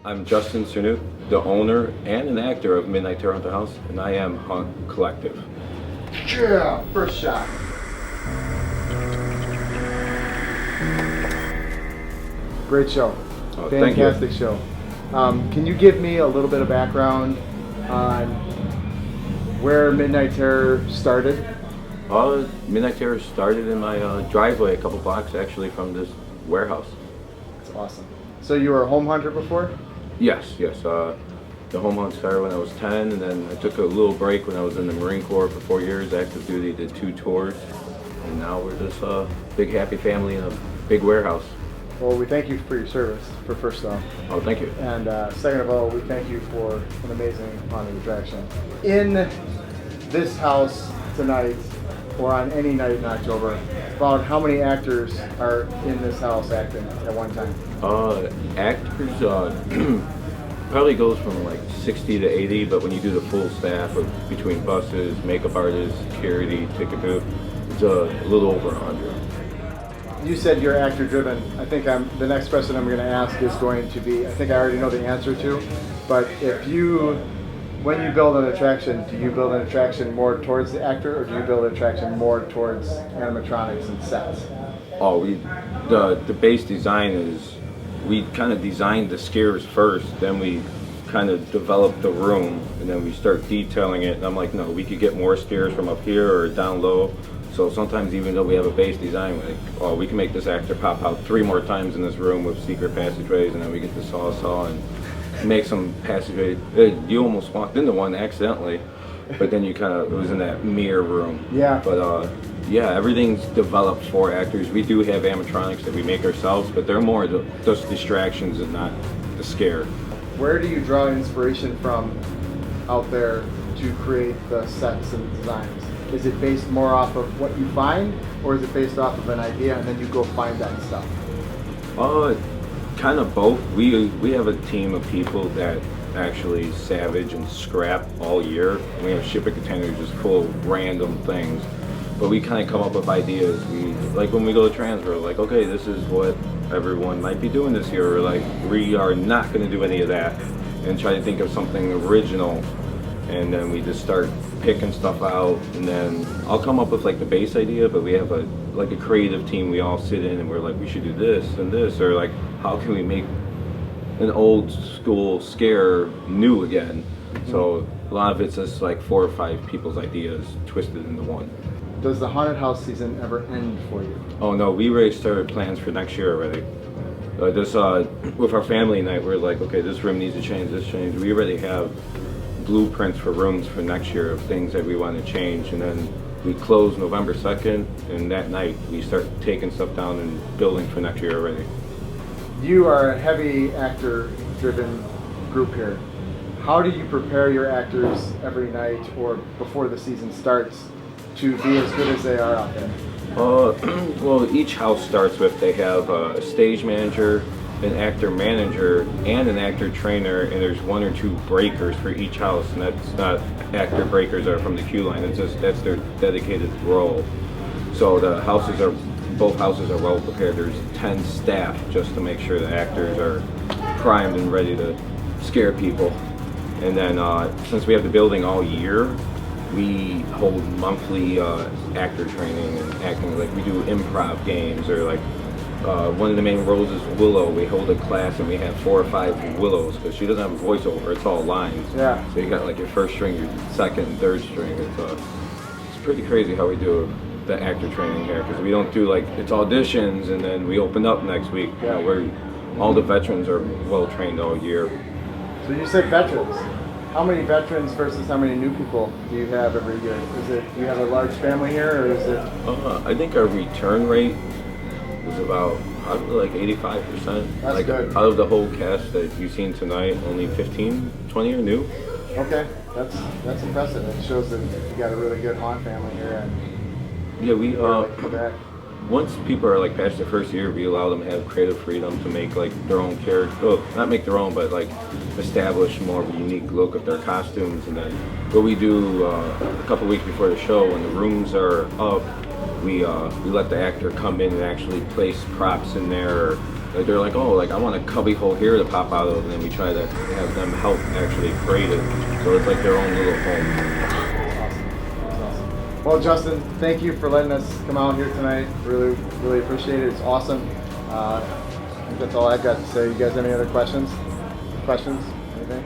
I'm Justin Cerniuk, the owner and an actor of Midnight Terror Haunted House, and I am Hunt Collective. Yeah, first shot. Great show. Oh, thank you. Fantastic show. Can you give me a little bit of background on where Midnight Terror started? Midnight Terror started in my driveway a couple blocks actually from this warehouse. That's awesome. So you were a home hunter before? Yes. The home hunt started when I was 10, and then I took a little break when I was in the Marine Corps for 4 years, active duty, did 2 tours, and now we're this big happy family in a big warehouse. Well, we thank you for your service, for first off. Oh, thank you. And second of all, we thank you for an amazing haunted attraction. In this house tonight, or on any night in October, about how many actors are in this house acting at one time? Actors probably goes from like 60 to 80, but when you do the full staff of between buses, makeup artists, security, ticket booth, it's a little over 100. You said you're actor driven. I think the next question I'm going to ask is going to be, I think I already know the answer to, but when you build an attraction, do you build an attraction more towards the actor, or do you build an attraction more towards animatronics and sets? Oh, the base design is, we kind of designed the scares first, then we kind of developed the room, and then we start detailing it, and I'm like, no, we could get more scares from up here or down low. So sometimes even though we have a base design, like, oh, we can make this actor pop out 3 more times in this room with secret passageways, and then we get the saw and make some passageways. You almost walked into one accidentally, but then it was in that mirror room. Yeah. But yeah, everything's developed for actors. We do have animatronics that we make ourselves, but they're more just distractions and not the scare. Where do you draw inspiration from out there to create the sets and designs? Is it based more off of what you find, or is it based off of an idea and then you go find that stuff? Kind of both. We have a team of people that actually savage and scrap all year. We have shipping containers just full of random things. But we kind of come up with ideas. Like when we go to transfer, like, okay, this is what everyone might be doing this year. Or like, we are not going to do any of that, and try to think of something original. And then we just start picking stuff out, and then I'll come up with like the base idea, but we have a creative team. We all sit in and we're like, we should do this and this, or like, how can we make an old school scare new again? So a lot of it's just like 4 or 5 people's ideas twisted into one. Does the haunted house season ever end for you? Oh no, we already started plans for next year already. With our family night, we're like, okay, this room needs to change, this change. We already have blueprints for rooms for next year of things that we want to change, and then we close November 2nd, and that night we start taking stuff down and building for next year already. You are a heavy actor-driven group here. How do you prepare your actors every night or before the season starts to be as good as they are out there? Well, each house starts with, they have a stage manager, an actor manager, and an actor trainer, and there's 1 or 2 breakers for each house, and that's not actor breakers that are from the queue line, that's their dedicated role. So both houses are well prepared. There's 10 staff just to make sure the actors are primed and ready to scare people. And then since we have the building all year, we hold monthly actor training and acting, like we do improv games, or like one of the main roles is Willow. We hold a class and we have 4 or 5 Willows, because she doesn't have a voiceover, it's all lines. Yeah. So you got like your first string, your second, and third string. It's pretty crazy how we do the actor training here, because we don't do like, it's auditions and then we open up next week. Yeah. All the veterans are well trained all year. So you said veterans. How many veterans versus how many new people do you have every year? Do you have a large family here, or is it? I think our return rate was about probably like 85%. That's like good. Out of the whole cast that you've seen tonight, only 15, 20 are new. Okay, that's impressive. It shows that you got a really good haunt family here. And Yeah, we for that. once people are like past their first year, we allow them to have creative freedom to make like their own character. Well, not make their own, but like establish more of a unique look of their costumes. And then what we do a couple weeks before the show, when the rooms are up, we let the actor come in and actually place props in there, Like they're like, oh, like I want a cubby hole here to pop out of, and then we try to have them help actually create it. So it's like their own little home. That's awesome. Well, Justin, thank you for letting us come out here tonight. Really, really appreciate it. It's awesome. I think that's all I've got to say. You guys have any other questions? Anything?